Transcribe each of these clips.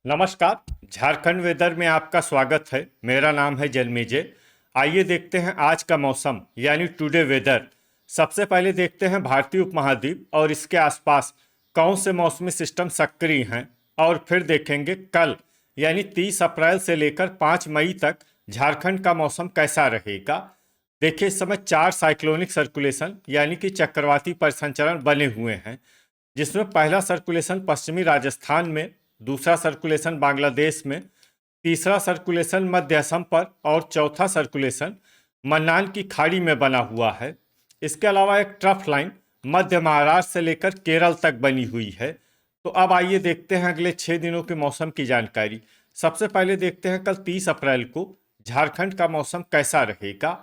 नमस्कार। झारखंड वेदर में आपका स्वागत है। मेरा नाम है जन्मेजय। आइए देखते हैं आज का मौसम यानी टुडे वेदर। सबसे पहले देखते हैं भारतीय उपमहाद्वीप और इसके आसपास कौन से मौसमी सिस्टम सक्रिय हैं, और फिर देखेंगे कल यानी 30 अप्रैल से लेकर 5 मई तक झारखंड का मौसम कैसा रहेगा। देखिए, इस समय 4 साइक्लोनिक सर्कुलेशन यानी कि चक्रवाती परिसंचरण बने हुए हैं, जिसमें पहला सर्कुलेशन पश्चिमी राजस्थान में, दूसरा सर्कुलेशन बांग्लादेश में, तीसरा सर्कुलेशन मध्य असम पर और चौथा सर्कुलेशन मन्नान की खाड़ी में बना हुआ है। इसके अलावा एक ट्रफ लाइन मध्य महाराष्ट्र से लेकर केरल तक बनी हुई है। तो अब आइए देखते हैं अगले 6 दिनों के मौसम की जानकारी। सबसे पहले देखते हैं कल 30 अप्रैल को झारखंड का मौसम कैसा रहेगा।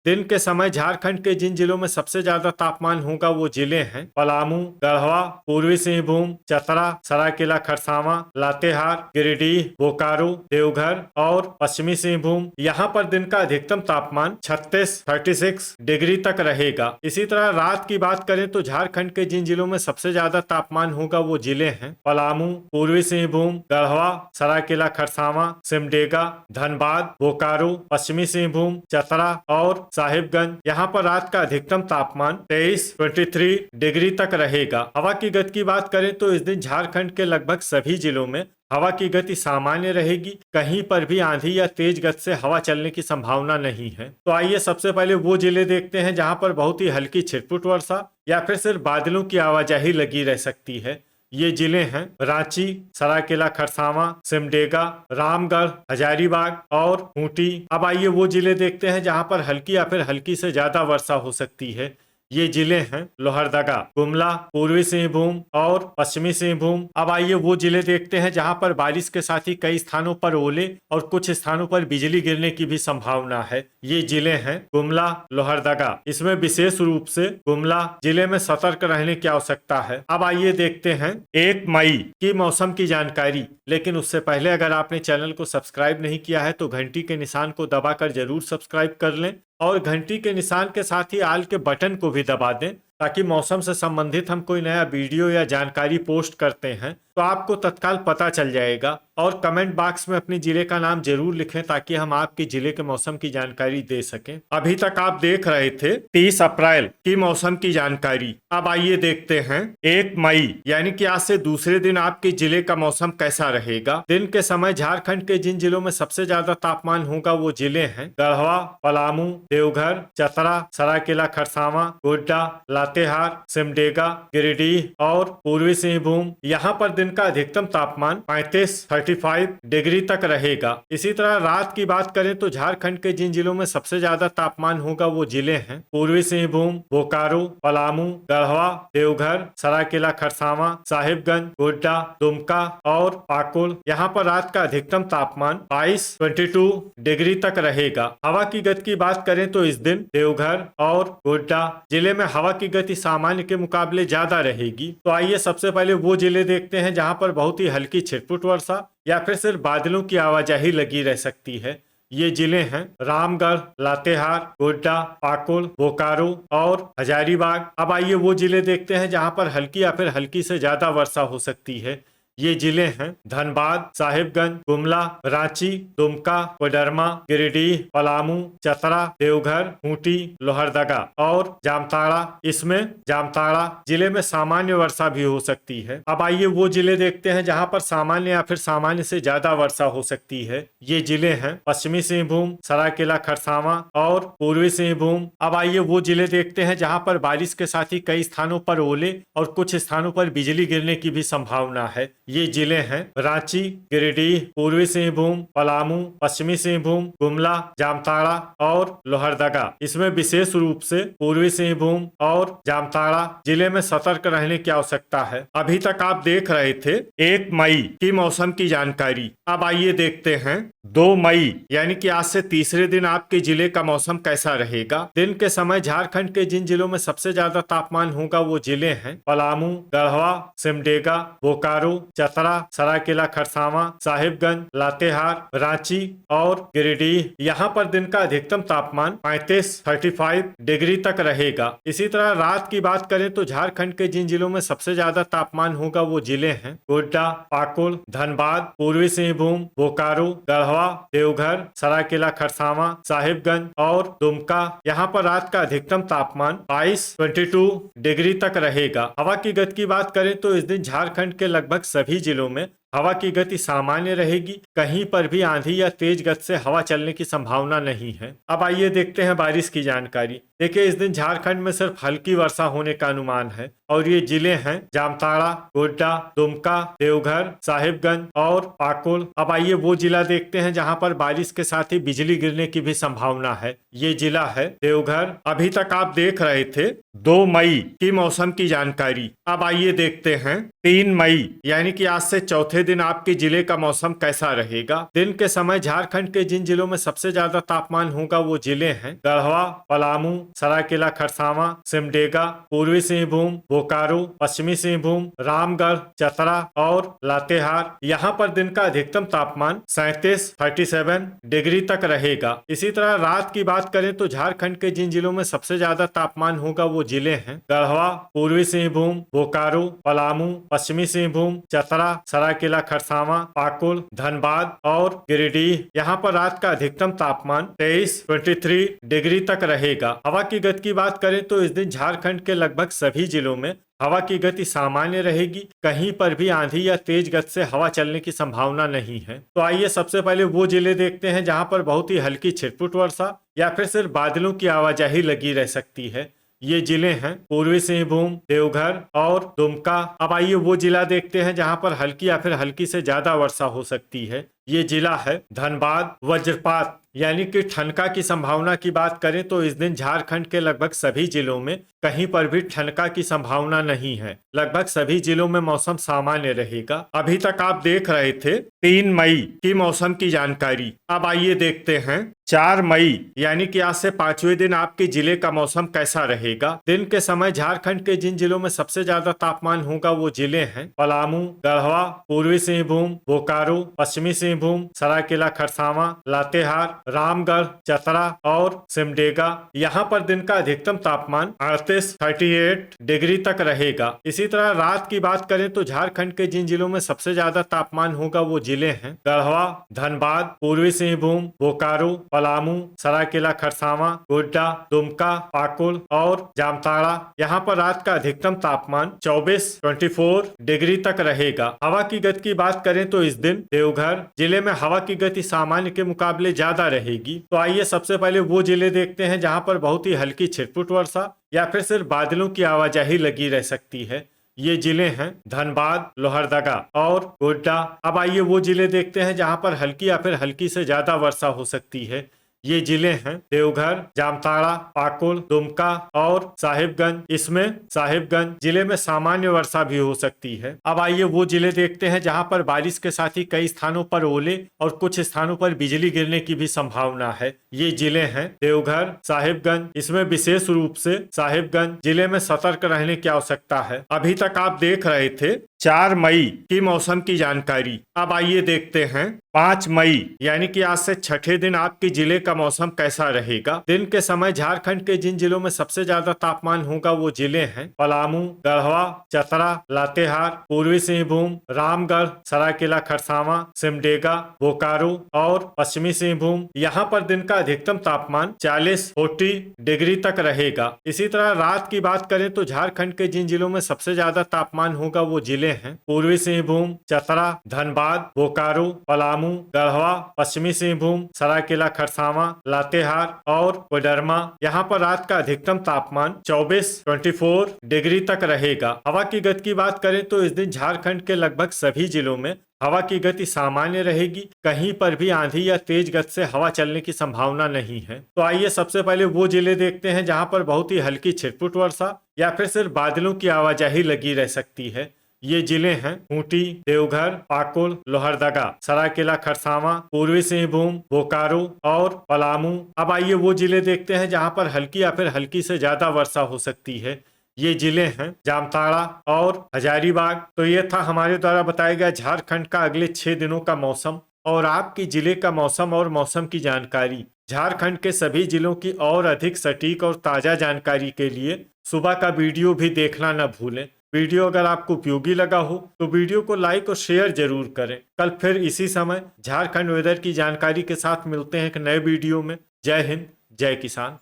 दिन के समय झारखंड के जिन जिलों में सबसे ज्यादा तापमान होगा वो जिले हैं पलामू, गढ़वा, पूर्वी सिंहभूम, चतरा, सरायकेला खरसावां, लातेहार, गिरिडीह, बोकारो, देवघर और पश्चिमी सिंहभूम। यहाँ पर दिन का अधिकतम तापमान 36 डिग्री तक रहेगा। इसी तरह रात की बात करें तो झारखंड के जिन जिलों में सबसे ज्यादा तापमान होगा वो जिले हैं पलामू, पूर्वी सिंहभूम, गढ़वा, सरायकेला खरसावां, सिमडेगा, धनबाद, बोकारो, पश्चिमी सिंहभूम, चतरा और साहिबगंज। यहाँ पर रात का अधिकतम तापमान 23 डिग्री तक रहेगा। हवा की गति की बात करें तो इस दिन झारखंड के लगभग सभी जिलों में हवा की गति सामान्य रहेगी। कहीं पर भी आंधी या तेज गति से हवा चलने की संभावना नहीं है। तो आइए सबसे पहले वो जिले देखते हैं जहां पर बहुत ही हल्की छिटपुट वर्षा या फिर सिर्फ बादलों की आवाजाही लगी रह सकती है। ये जिले हैं रांची, सरायकेला खरसावां, सिमडेगा, रामगढ़, हजारीबाग और खूंटी। अब आइए वो जिले देखते हैं जहां पर हल्की या फिर हल्की से ज्यादा वर्षा हो सकती है। ये जिले हैं लोहरदगा, गुमला, पूर्वी सिंहभूम और पश्चिमी सिंहभूम। अब आइए वो जिले देखते हैं जहां पर बारिश के साथ ही कई स्थानों पर ओले और कुछ स्थानों पर बिजली गिरने की भी संभावना है। ये जिले हैं गुमला, लोहरदगा। इसमें विशेष रूप से गुमला जिले में सतर्क रहने की आवश्यकता है। अब आइए देखते हैं 1 मई की मौसम की जानकारी। लेकिन उससे पहले अगर आपने चैनल को सब्सक्राइब नहीं किया है तो घंटी के निशान को दबाकर जरूर सब्सक्राइब कर लें और घंटी के निशान के साथ ही आल के बटन को भी दबा दें, ताकि मौसम से संबंधित हम कोई नया वीडियो या जानकारी पोस्ट करते हैं तो आपको तत्काल पता चल जाएगा। और कमेंट बॉक्स में अपने जिले का नाम जरूर लिखें ताकि हम आपके जिले के मौसम की जानकारी दे सकें। अभी तक आप देख रहे थे 30 अप्रैल की मौसम की जानकारी। अब आइए देखते हैं 1 मई यानी कि आज से दूसरे दिन आपके जिले का मौसम कैसा रहेगा। दिन के समय झारखंड के जिन जिलों में सबसे ज्यादा तापमान होगा वो जिले हैं गढ़वा, पलामू, देवघर, चतरा, सरायकेला खरसावां, गोड्डा, लातेहार, सिमडेगा, गिरिडीह और पूर्वी सिंहभूम। यहाँ पर दिन का अधिकतम तापमान 35 डिग्री तक रहेगा। इसी तरह रात की बात करें तो झारखंड के जिन जिलों में सबसे ज्यादा तापमान होगा वो जिले हैं पूर्वी सिंहभूम, बोकारो, पलामू, गढ़वा, देवघर, सरायकेला खरसावां, साहिबगंज, गोड्डा, दुमका और पाकुड़। यहाँ पर रात का अधिकतम तापमान 22 डिग्री तक रहेगा। हवा की गति की बात करें तो इस दिन देवघर और गोड्डा जिले में हवा की गति सामान्य के मुकाबले ज्यादा रहेगी। तो आइए सबसे पहले वो जिले देखते हैं जहां पर बहुत ही हल्की छिटपुट वर्षा या फिर सिर्फ बादलों की आवाजाही लगी रह सकती है। ये जिले हैं रामगढ़, लातेहार, गोड्डा, पाकुड़, बोकारो और हजारीबाग। अब आइए वो जिले देखते हैं जहां पर हल्की या फिर हल्की से ज्यादा वर्षा हो सकती है। ये जिले हैं धनबाद, साहिबगंज, गुमला, रांची, दुमका, कोडरमा, गिरिडीह, पलामू, चतरा, देवघर, खूंटी, लोहरदगा और जामताड़ा। इसमें जामताड़ा जिले में सामान्य वर्षा भी हो सकती है। अब आइए वो जिले देखते हैं जहां पर सामान्य या फिर सामान्य से ज्यादा वर्षा हो सकती है। ये जिले हैं पश्चिमी सिंहभूम, सरायकेला खरसावां और पूर्वी सिंहभूम। अब आइए वो जिले देखते हैं जहां पर बारिश के साथ ही कई स्थानों पर ओले और कुछ स्थानों पर बिजली गिरने की भी संभावना है। ये जिले हैं रांची, गिरिडीह, पूर्वी सिंहभूम, पलामू, पश्चिमी सिंहभूम, गुमला, जामताड़ा और लोहरदगा। इसमें विशेष रूप से पूर्वी सिंहभूम और जामताड़ा जिले में सतर्क रहने की आवश्यकता है। अभी तक आप देख रहे थे 1 मई की मौसम की जानकारी। अब आइए देखते हैं 2 मई यानी कि आज से तीसरे दिन आपके जिले का मौसम कैसा रहेगा। दिन के समय झारखंड के जिन जिलों में सबसे ज्यादा तापमान होगा वो जिले हैं पलामू, गढ़वा, सिमडेगा, बोकारो, चतरा, सरायकेला खरसावां, साहिबगंज, लातेहार, रांची और गिरिडीह। यहाँ पर दिन का अधिकतम तापमान 35 डिग्री तक रहेगा। इसी तरह रात की बात करें तो झारखंड के जिन जिलों में सबसे ज्यादा तापमान होगा वो जिले हैं गोड्डा, पाकुड़, धनबाद, पूर्वी सिंहभूम, बोकारो, गढ़वा, देवघर, सरायकेला खरसावां, साहिबगंज और दुमका। यहाँ पर रात का अधिकतम तापमान 22 डिग्री तक रहेगा। हवा की गति की बात करें तो इस दिन झारखंड के लगभग सभी जिलों में हवा की गति सामान्य रहेगी। कहीं पर भी आंधी या तेज गति से हवा चलने की संभावना नहीं है। अब आइए देखते हैं बारिश की जानकारी। देखिए, इस दिन झारखंड में सिर्फ हल्की वर्षा होने का अनुमान है और ये जिले हैं जामताड़ा, गोड्डा, दुमका, देवघर, साहिबगंज और पाकुड़। अब आइए वो जिला देखते हैं जहां पर बारिश के साथ ही बिजली गिरने की भी संभावना है। ये जिला है देवघर। अभी तक आप देख रहे थे 2 मई की मौसम की जानकारी। अब आइए देखते हैं 3 मई यानी कि आज से चौथे दिन आपके जिले का मौसम कैसा रहेगा। दिन के समय झारखंड के जिन जिलों में सबसे ज्यादा तापमान होगा वो जिले हैं गढ़वा, पलामू, सरायकेला खरसावां, सिमडेगा, पूर्वी सिंहभूम, बोकारो, पश्चिमी सिंहभूम, रामगढ़, चतरा और लातेहार। यहाँ पर दिन का अधिकतम तापमान 37 डिग्री तक रहेगा। इसी तरह रात की बात करें तो झारखंड के जिन जिलों में सबसे ज्यादा तापमान होगा वो जिले हैं गढ़वा, पूर्वी सिंहभूम, बोकारो, पलामू, पश्चिमी सिंहभूम, चतरा, सरायकेला खरसावां, पाकुड़, धनबाद और गिरिडीह। यहाँ पर रात का अधिकतम तापमान 23 डिग्री तक रहेगा। हवा की गति की बात करें तो इस दिन झारखंड के लगभग सभी जिलों में हवा की गति सामान्य रहेगी। कहीं पर भी आंधी या तेज गति से हवा चलने की संभावना नहीं है। तो आइए सबसे पहले वो जिले देखते हैं जहां पर बहुत ही हल्की छिटपुट वर्षा या फिर सिर्फ बादलों की आवाजाही लगी रह सकती है। ये जिले हैं पूर्वी सिंहभूम, देवघर और दुमका। अब आइए वो जिला देखते हैं जहां पर हल्की या फिर हल्की से ज्यादा वर्षा हो सकती है। ये जिला है धनबाद। वज्रपात यानी कि ठनका की संभावना की बात करें तो इस दिन झारखंड के लगभग सभी जिलों में कहीं पर भी ठनका की संभावना नहीं है। लगभग सभी जिलों में मौसम सामान्य रहेगा। अभी तक आप देख रहे थे 3 मई की मौसम की जानकारी। अब आइए देखते हैं 4 मई यानी कि आज से 5वें दिन आपके जिले का मौसम कैसा रहेगा। दिन के समय झारखंड के जिन जिलों में सबसे ज्यादा तापमान होगा वो जिले हैं पलामू, गढ़वा, पूर्वी सिंहभूम, बोकारो, पश्चिमी सिंहभूम, सरायकेला खरसावां, लातेहार, रामगढ़, चतरा और सिमडेगा। यहाँ पर दिन का अधिकतम तापमान 38 डिग्री तक रहेगा। इसी तरह रात की बात करें तो झारखंड के जिन जिलों में सबसे ज्यादा तापमान होगा वो जिले हैं गढ़वा, धनबाद, पूर्वी सिंहभूम, बोकारो, पलामू, सरायकेला खरसावां, गोड्डा, दुमका, पाकुड़ और जामताड़ा। यहाँ पर रात का अधिकतम तापमान 24 डिग्री तक रहेगा। हवा की गति की बात करें तो इस दिन देवघर जिले में हवा की गति सामान्य के मुकाबले ज्यादा रहेगी। तो आइए सबसे पहले वो जिले देखते हैं जहां पर बहुत ही हल्की छिटपुट वर्षा या फिर सिर्फ बादलों की आवाजाही लगी रह सकती है। ये जिले हैं धनबाद, लोहरदगा और गोड्डा। अब आइए वो जिले देखते हैं जहां पर हल्की या फिर हल्की से ज्यादा वर्षा हो सकती है। ये जिले हैं देवघर, जामताड़ा, पाकुड़, दुमका और साहिबगंज। इसमें साहिबगंज जिले में सामान्य वर्षा भी हो सकती है। अब आइए वो जिले देखते हैं जहां पर बारिश के साथ ही कई स्थानों पर ओले और कुछ स्थानों पर बिजली गिरने की भी संभावना है। ये जिले हैं देवघर, साहिबगंज। इसमें विशेष रूप से साहिबगंज जिले में सतर्क रहने की आवश्यकता है। अभी तक आप देख रहे थे 4 मई की मौसम की जानकारी। अब आइए देखते हैं 5 मई यानी कि आज से छठे दिन आपके जिले का मौसम कैसा रहेगा। दिन के समय झारखंड के जिन जिलों में सबसे ज्यादा तापमान होगा वो जिले हैं पलामू, गढ़वा, चतरा, लातेहार, पूर्वी सिंहभूम, रामगढ़, सरायकेला खरसावां, सिमडेगा, बोकारो और पश्चिमी सिंहभूम। यहाँ पर दिन का अधिकतम तापमान 40 डिग्री तक रहेगा। इसी तरह रात की बात करें तो झारखंड के जिन जिलों में सबसे ज्यादा तापमान होगा वो जिले हैं पूर्वी सिंहभूम, चतरा, धनबाद, बोकारो, पलामू, गढ़वा, पश्चिमी सिंहभूम, सरायकेला खरसावां, लातेहार और कोडरमा। यहाँ पर रात का अधिकतम तापमान 24 डिग्री तक रहेगा। हवा की गति की बात करें तो इस दिन झारखंड के लगभग सभी जिलों में हवा की गति सामान्य रहेगी। कहीं पर भी आंधी या तेज गति से हवा चलने की संभावना नहीं है। तो आइए सबसे पहले वो जिले देखते हैं जहां पर बहुत ही हल्की छिटपुट वर्षा या फिर सिर्फ बादलों की आवाजाही लगी रह सकती है। ये जिले हैं खूंटी, देवघर, पाकुड़, लोहरदगा, सरायकेला खरसावां, पूर्वी सिंहभूम, बोकारो और पलामू। अब आइए वो जिले देखते हैं जहां पर हल्की या फिर हल्की से ज्यादा वर्षा हो सकती है। ये जिले हैं जामताड़ा और हजारीबाग। तो ये था हमारे द्वारा बताया गया झारखंड का अगले 6 दिनों का मौसम और आपकी जिले का मौसम और मौसम की जानकारी। झारखंड के सभी जिलों की और अधिक सटीक और ताजा जानकारी के लिए सुबह का वीडियो भी देखना न भूलें। वीडियो अगर आपको उपयोगी लगा हो तो वीडियो को लाइक और शेयर जरूर करें। कल फिर इसी समय झारखंड वेदर की जानकारी के साथ मिलते हैं एक नए वीडियो में। जय हिंद, जय किसान।